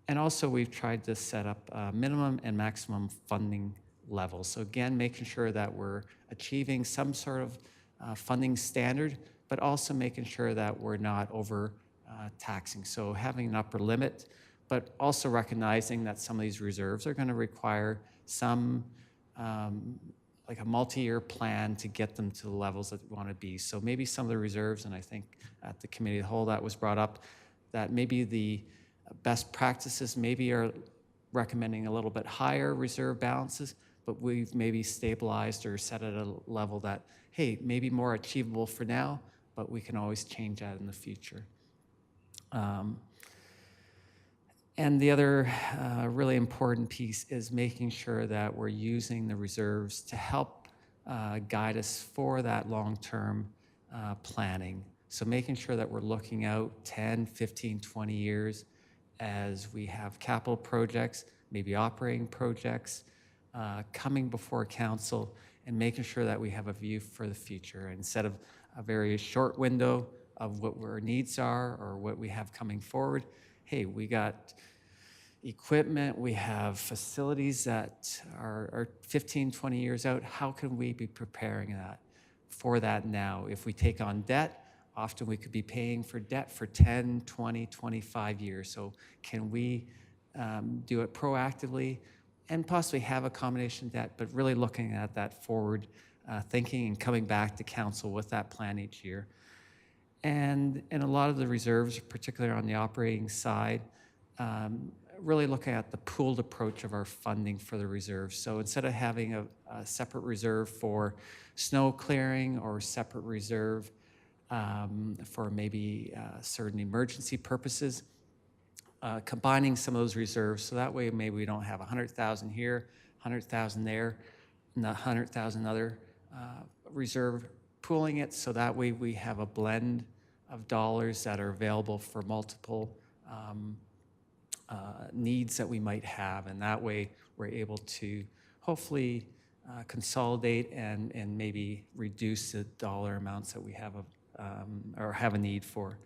And also we've tried to set up minimum and maximum funding levels. So again, making sure that we're achieving some sort of funding standard, but also making sure that we're not over taxing. So having an upper limit, but also recognizing that some of these reserves are going to require some like a multi-year plan to get them to the levels that we want to be. So maybe some of the reserves, and I think at the committee of the whole that was brought up, that maybe the best practices maybe are recommending a little bit higher reserve balances, but we've maybe stabilized or set at a level that, hey, maybe more achievable for now, but we can always change that in the future. And the other really important piece is making sure that we're using the reserves to help guide us for that long-term planning. So making sure that we're looking out 10, 15, 20 years as we have capital projects, maybe operating projects coming before council, and making sure that we have a view for the future instead of a very short window of what our needs are or what we have coming forward. Hey, we got equipment, we have facilities that are 15, 20 years out. How can we be preparing that for that now? If we take on debt, often we could be paying for debt for 10, 20, 25 years. So can we do it proactively and possibly have a combination debt, but really looking at that forward thinking and coming back to council with that plan each year. And a lot of the reserves, particularly on the operating side, really looking at the pooled approach of our funding for the reserves. So instead of having a separate reserve for snow clearing or separate reserve for maybe certain emergency purposes, combining some of those reserves, so that way maybe we don't have 100,000 here, 100,000 there, and 100,000 other reserve, pooling it so that way we have a blend of dollars that are available for multiple needs that we might have, and that way we're able to hopefully consolidate and maybe reduce the dollar amounts that we have or have a need for.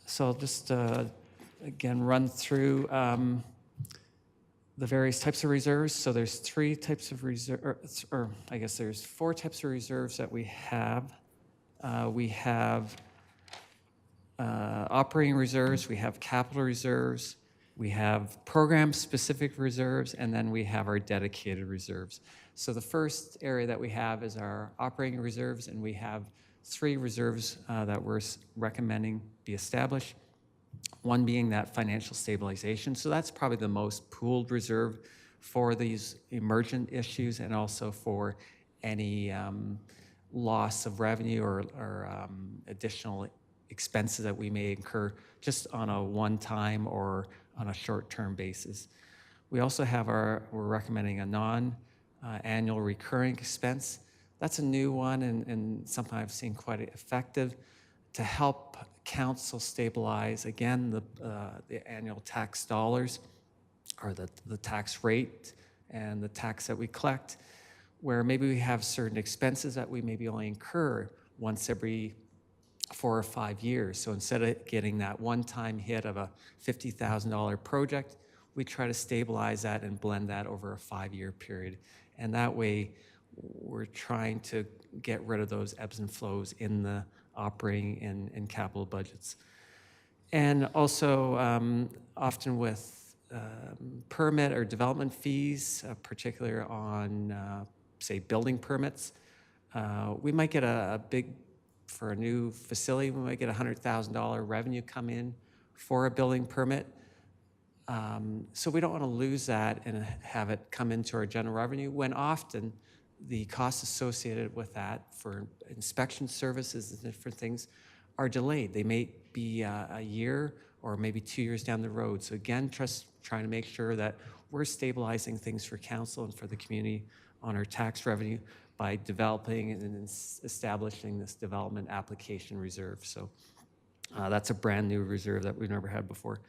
So I'll just again run through the various types of reserves. So there's 3 types of reserves, or I guess there's 4 types of reserves that we have. We have operating reserves, we have capital reserves, we have program-specific reserves, and then we have our dedicated reserves. So the first area that we have is our operating reserves, and we have 3 reserves that we're recommending be established. One being that financial stabilization. So that's probably the most pooled reserve for these emergent issues and also for any loss of revenue or additional expenses that we may incur just on a one-time or on a short-term basis. We also have we're recommending a non-annual recurring expense. That's a new one and something I've seen quite effective to help council stabilize, again, the annual tax dollars or the tax rate and the tax that we collect, where maybe we have certain expenses that we maybe only incur once every 4 or 5 years. So instead of getting that one-time hit of a $50,000 project, we try to stabilize that and blend that over a 5-year period. And that way, we're trying to get rid of those ebbs and flows in the operating and capital budgets. And also, often with permit or development fees, particularly on, say, building permits, we might get for a new facility, we might get $100,000 revenue come in for a building permit. So we don't want to lose that and have it come into our general revenue when often the costs associated with that for inspection services and different things are delayed. They may be a year or maybe 2 years down the road. So again, trying to make sure that we're stabilizing things for council and for the community on our tax revenue by developing and establishing this development application reserve. So that's a brand new reserve that we've never had before.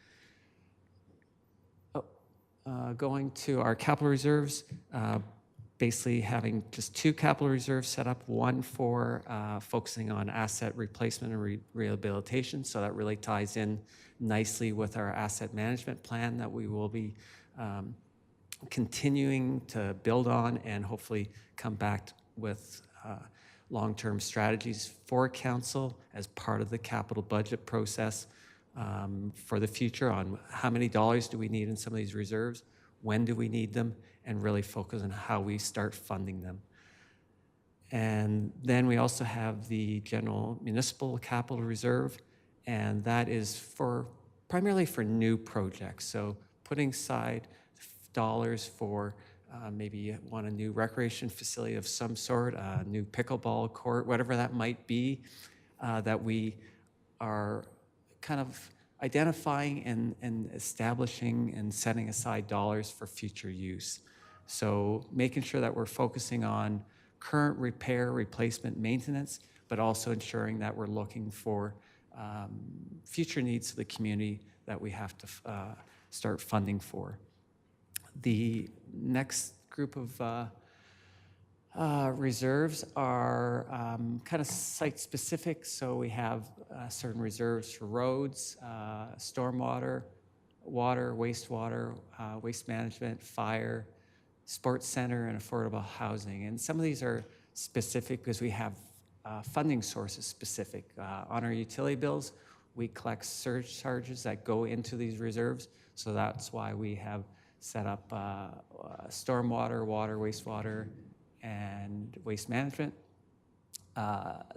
Going to our capital reserves, basically having just 2 capital reserves set up, one for focusing on asset replacement and rehabilitation. So that really ties in nicely with our asset management plan that we will be continuing to build on and hopefully come back with long-term strategies for council as part of the capital budget process for the future on how many dollars do we need in some of these reserves, when do we need them, and really focus on how we start funding them. And then we also have the general municipal capital reserve, and that is primarily for new projects. So putting aside dollars for maybe you want a new recreation facility of some sort, a new pickleball court, whatever that might be, that we are kind of identifying and establishing and setting aside dollars for future use. So making sure that we're focusing on current repair, replacement, maintenance, but also ensuring that we're looking for future needs of the community that we have to start funding for. The next group of reserves are kind of site-specific. So we have certain reserves for roads, stormwater, water, wastewater, waste management, fire, sports center, and affordable housing. And some of these are specific because we have funding sources specific. On our utility bills, we collect surcharges that go into these reserves. So that's why we have set up stormwater, water, wastewater, and waste management.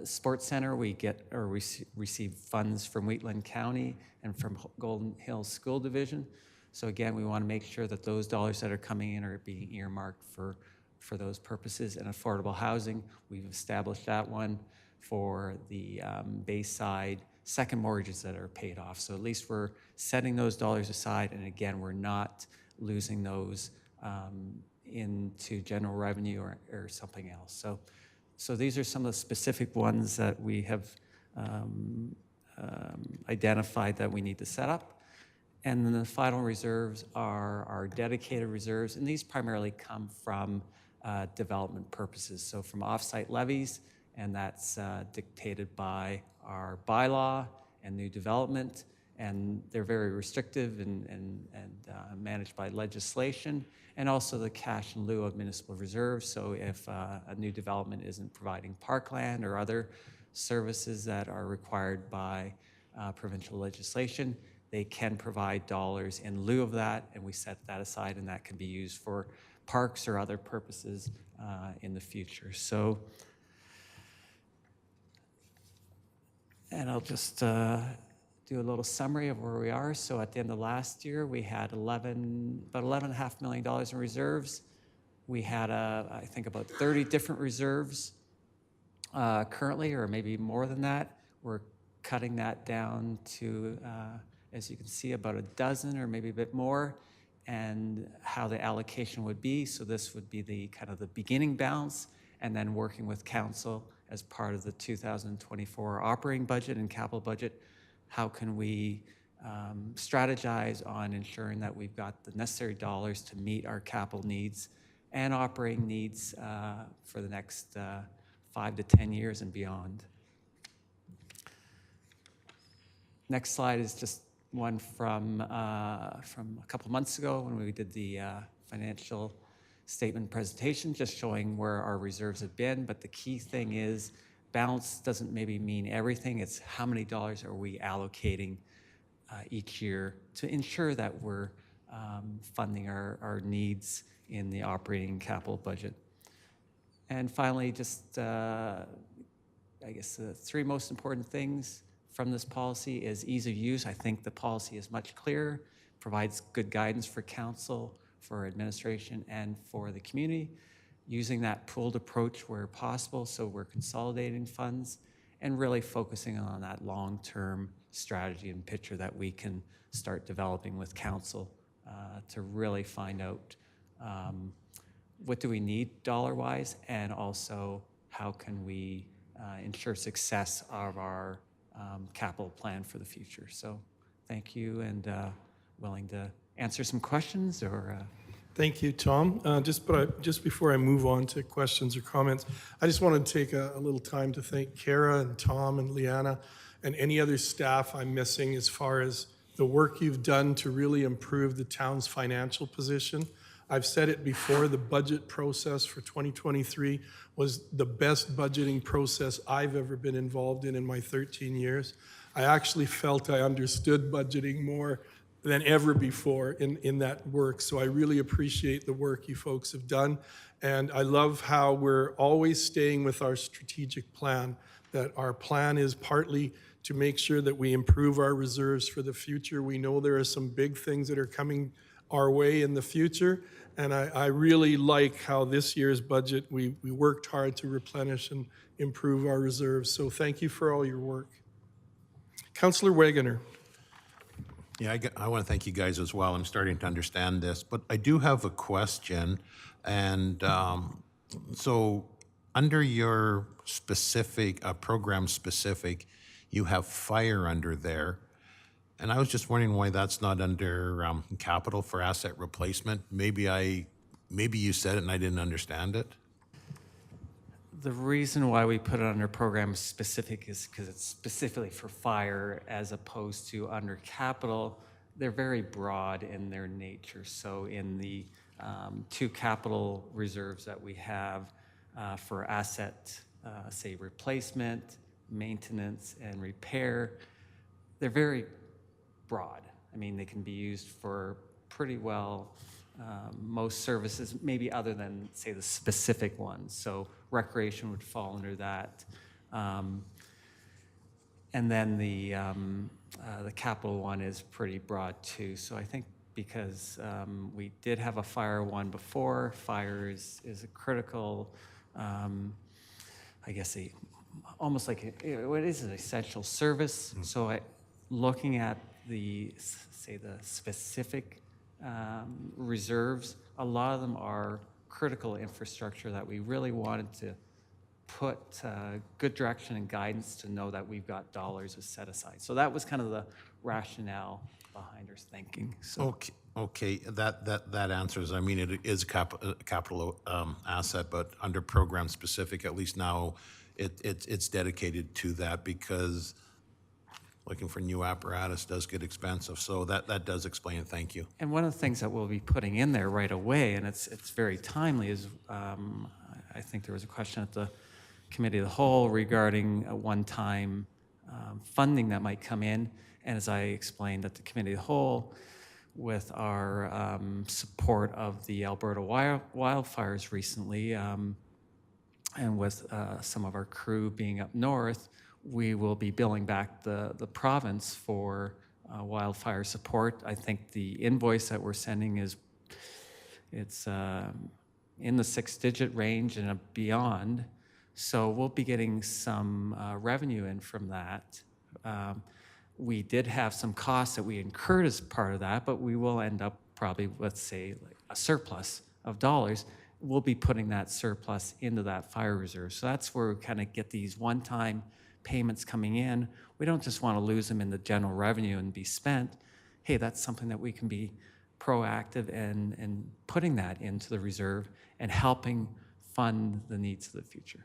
Sports Center, we get or receive funds from Wheatland County and from Golden Hills School Division. So again, we want to make sure that those dollars that are coming in are being earmarked for those purposes. And affordable housing, we've established that one for the Bayside second mortgages that are paid off. So at least we're setting those dollars aside, and again, we're not losing those into general revenue or something else. So these are some of the specific ones that we have identified that we need to set up. And then the final reserves are our dedicated reserves, and these primarily come from development purposes. So from offsite levies, and that's dictated by our bylaw and new development, and they're very restrictive and managed by legislation, and also the cash in lieu of municipal reserves. So if a new development isn't providing parkland or other services that are required by provincial legislation, they can provide dollars in lieu of that, and we set that aside, and that can be used for parks or other purposes in the future. So, and I'll just do a little summary of where we are. So at the end of last year, we had about $11.5 million in reserves. We had, I think, about 30 different reserves currently, or maybe more than that. We're cutting that down to, as you can see, about a dozen or maybe a bit more, and how the allocation would be. So this would be the kind of the beginning balance, and then working with council as part of the 2024 operating budget and capital budget. How can we strategize on ensuring that we've got the necessary dollars to meet our capital needs and operating needs for the next 5 to 10 years and beyond. Next slide is just one from a couple months ago when we did the financial statement presentation, just showing where our reserves have been. But the key thing is balance doesn't maybe mean everything. It's how many dollars are we allocating each year to ensure that we're funding our needs in the operating capital budget. And finally, just I guess the three most important things from this policy is ease of use. I think the policy is much clearer, provides good guidance for council, for administration, and for the community, using that pooled approach where possible, so we're consolidating funds and really focusing on that long-term strategy and picture that we can start developing with council to really find out what do we need dollar-wise, and also how can we ensure success of our capital plan for the future. So thank you, and willing to answer some questions or... Thank you, Tom. Just before I move on to questions or comments, I just wanted to take a little time to thank Kara and Tom and Liana and any other staff I'm missing as far as the work you've done to really improve the town's financial position. I've said it before, the budget process for 2023 was the best budgeting process I've ever been involved in my 13 years. I actually felt I understood budgeting more than ever before in that work. So I really appreciate the work you folks have done. And I love how we're always staying with our strategic plan, that our plan is partly to make sure that we improve our reserves for the future. We know there are some big things that are coming our way in the future. And I really like how this year's budget, we worked hard to replenish and improve our reserves. So thank you for all your work. Councillor Wegener. Yeah, I want to thank you guys as well. I'm starting to understand this, but I do have a question. And so under your specific, program specific, you have fire under there. And I was just wondering why that's not under capital for asset replacement. Maybe you said it and I didn't understand it. The reason why we put it under program specific is because it's specifically for fire as opposed to under capital. They're very broad in their nature. So in the two capital reserves that we have for asset, say, replacement, maintenance, and repair. They're very broad. I mean, they can be used for pretty well most services, maybe other than, say, the specific ones. So recreation would fall under that. And then the capital one is pretty broad too. So I think because we did have a fire one before, fire is a critical, I guess, almost like what is an essential service. So looking at say the specific reserves, a lot of them are critical infrastructure that we really wanted to put good direction and guidance to know that we've got dollars set aside. So that was kind of the rationale behind our thinking. So. Okay, that answers. I mean, it is a capital asset, but under program specific, at least now, it's dedicated to that because looking for new apparatus does get expensive. So that does explain it. Thank you. And one of the things that we'll be putting in there right away, and it's very timely, is I think there was a question at the Committee of the Whole regarding a one-time funding that might come in. And as I explained at the Committee of the Whole, with our support of the Alberta wildfires recently, and with some of our crew being up north, we will be billing back the province for wildfire support. I think the invoice that we're sending it's in the 6-digit range and beyond. So we'll be getting some revenue in from that. We did have some costs that we incurred as part of that, but we will end up probably, let's say, like a surplus of dollars. We'll be putting that surplus into that fire reserve. So that's where we kind of get these one-time payments coming in. We don't just want to lose them in the general revenue and be spent. Hey, that's something that we can be proactive and putting that into the reserve and helping fund the needs of the future.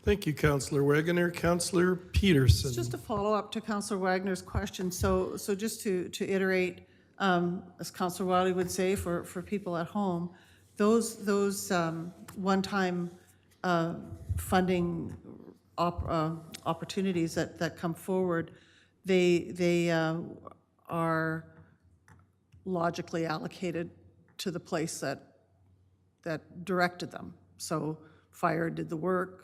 Thank you, Councillor Wegener. Councillor Peterson. Just a follow-up to Councillor Wagner's question. So just to iterate, as Councillor Wiley would say, for people at home, those one-time funding opportunities that come forward, they are logically allocated to the place that directed them. So fire did the work.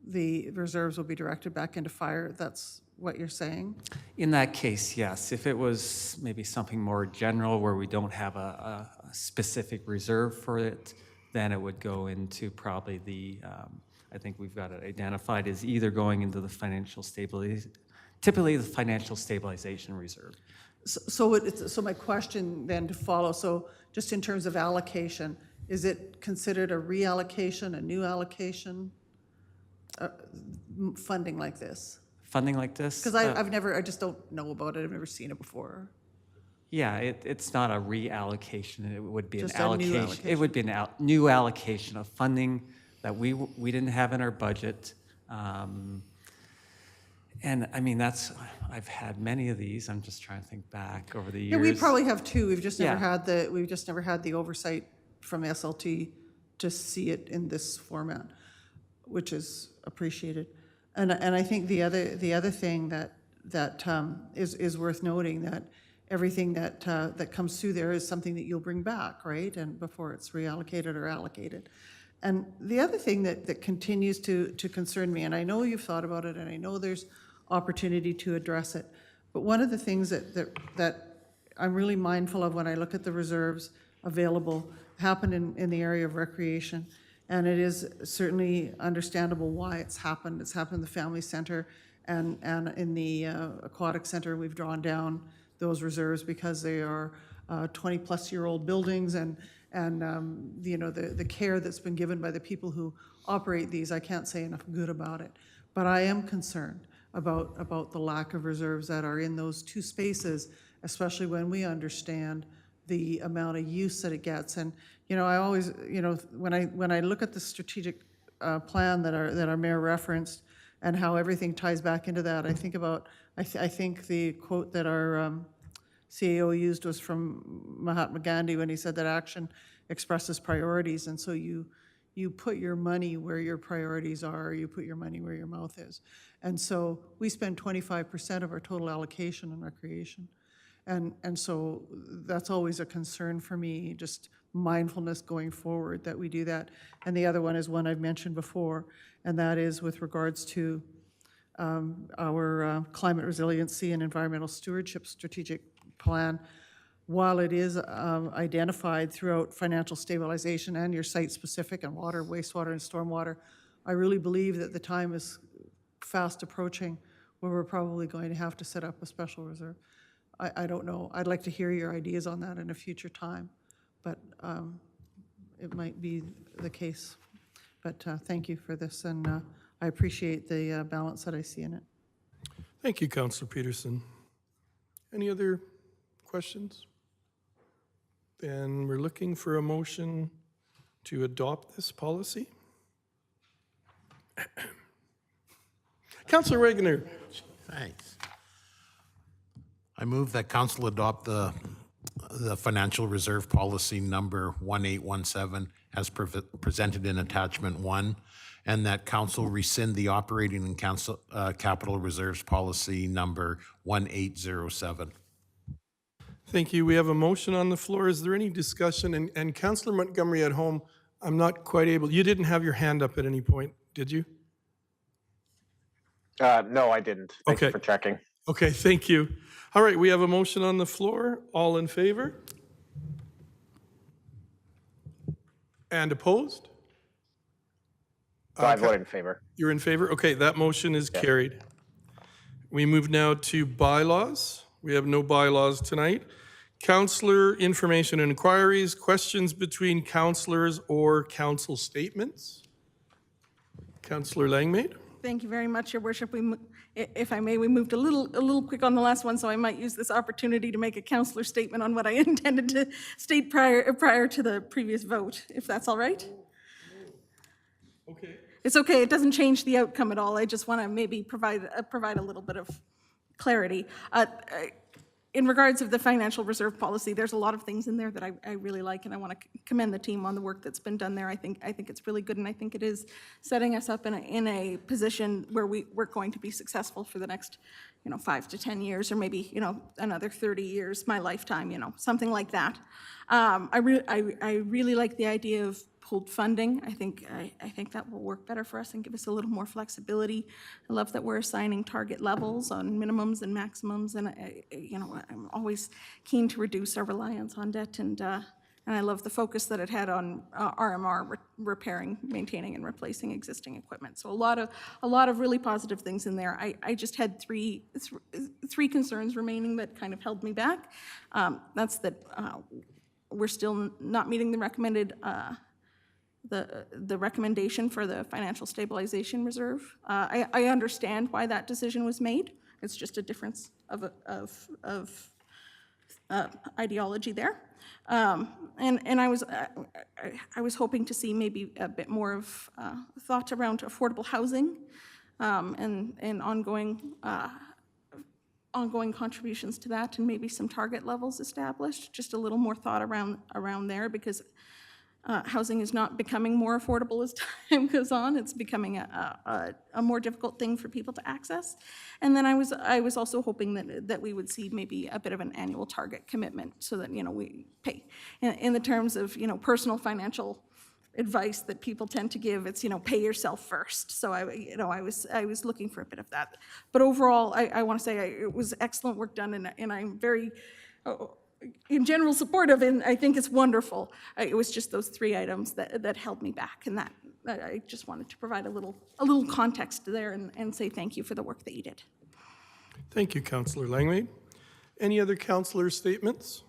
The reserves will be directed back into fire. That's what you're saying? In that case, yes. If it was maybe something more general where we don't have a specific reserve for it, then it would go into probably I think we've got it identified as either going into the typically the financial stabilization reserve. So my question then to follow, so just in terms of allocation, is it considered a reallocation, a new allocation? Funding like this? Funding like this? Because I just don't know about it. I've never seen it before. Yeah, it's not a reallocation. It would be Just an a new allocation. It would be a new allocation of funding that we didn't have in our budget. And I mean, I've had many of these. I'm just trying to think back over the years. Yeah, we probably have too. We've just never Yeah. had the oversight from SLT to see it in this format, which is appreciated. And I think the other thing that is worth noting, that everything that comes through there is something that you'll bring back, right? And before it's reallocated or allocated. And the other thing that continues to concern me, and I know you've thought about it, and I know there's opportunity to address it, but one of the things that I'm really mindful of when I look at the reserves available happened in the area of recreation. And it is certainly understandable why it's happened. It's happened in the family center and in the aquatic center. We've drawn down those reserves because they are 20-plus-year-old buildings, and the care that's been given by the people who operate these, I can't say enough good about it. But I am concerned about the lack of reserves that are in those two spaces, especially when we understand the amount of use that it gets. And I always, when I look at the strategic plan that our mayor referenced and how everything ties back into that, I think the quote that our CAO used was from Mahatma Gandhi when he said that action expresses priorities. And so you put your money where your priorities are, you put your money where your mouth is. And so we spend 25% of our total allocation on recreation. And so that's always a concern for me, just mindfulness going forward that we do that. And the other one is one I've mentioned before, and that is with regards to our climate resiliency and environmental stewardship strategic plan. While it is identified throughout financial stabilization and your site-specific and water, wastewater, and stormwater, I really believe that the time is fast approaching where we're probably going to have to set up a special reserve. I don't know. I'd like to hear your ideas on that in a future time, but it might be the case. But thank you for this, and I appreciate the balance that I see in it. Thank you, Councillor Peterson. Any other questions? Then we're looking for a motion to adopt this policy. Councillor Regener. Thanks. I move that council adopt the financial reserve policy number 1817 as presented in attachment 1, and that council rescind the operating and capital reserves policy number 1807. Thank you. We have a motion on the floor. Is there any discussion? And Councillor Montgomery at home, I'm not quite able, you didn't have your hand up at any point, did you? No, I didn't. Thank you for checking. Okay, thank you. All right, we have a motion on the floor. All in favor? And opposed? So I voted in favor. You're in favor? Okay, that motion is carried. We move now to bylaws. We have no bylaws tonight. Councillor information and inquiries, questions between councillors or council statements? Councillor Langmaid? Thank you very much, Your Worship. If I may, we moved a little quick on the last one, so I might use this opportunity to make a councillor statement on what I intended to state prior to the previous vote, if that's all right. Okay. It's okay. It doesn't change the outcome at all. I just want to maybe provide a little bit of clarity. In regards of the financial reserve policy, there's a lot of things in there that I really like, and I want to commend the team on the work that's been done there. I think it's really good, and I think it is setting us up in a position where we're going to be successful for the next, 5 to 10 years, or maybe, another 30 years, my lifetime, something like that. I really like the idea of pooled funding. I think that will work better for us and give us a little more flexibility. I love that we're assigning target levels on minimums and maximums, and I'm always keen to reduce our reliance on debt, and I love the focus that it had on RMR, repairing, maintaining, and replacing existing equipment. So a lot of really positive things in there. I just had three concerns remaining that kind of held me back. That's that we're still not meeting the recommended. The recommendation for the financial stabilization reserve. I understand why that decision was made. It's just a difference of ideology there. And I was hoping to see maybe a bit more of thought around affordable housing and ongoing contributions to that, and maybe some target levels established. Just a little more thought around there, because housing is not becoming more affordable as time goes on. It's becoming a more difficult thing for people to access. And then I was also hoping that we would see maybe a bit of an annual target commitment, so that we pay in the terms of personal financial advice that people tend to give. It's pay yourself first. So I was looking for a bit of that. But overall, I want to say it was excellent work done, and I'm very in general supportive, and I think it's wonderful. It was just those three items that held me back, and that I just wanted to provide a little context there and say thank you for the work that you did. Thank you, Councillor Langmaid. Any other councillor statements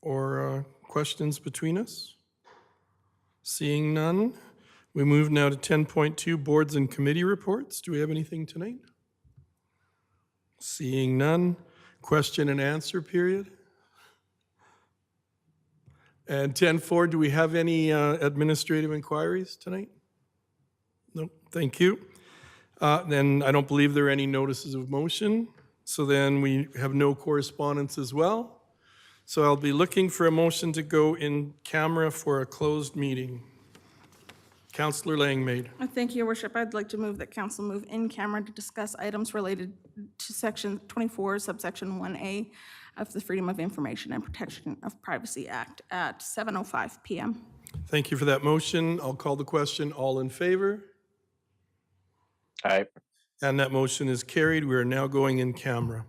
or questions between us? Seeing none, we move now to 10.2, boards and committee reports. Do we have anything tonight? Seeing none, question and answer period. And 10.4, do we have any administrative inquiries tonight? No, thank you. Then I don't believe there are any notices of motion. So then we have no correspondence as well. So I'll be looking for a motion to go in camera for a closed meeting. Councillor Langmaid. Thank you, Your Worship. I'd like to move that council move in camera to discuss items related to section 24, subsection 1A of the Freedom of Information and Protection of Privacy Act at 7:05 PM. Thank you for that motion. I'll call the question. All in favor? Aye. And that motion is carried. We are now going in camera.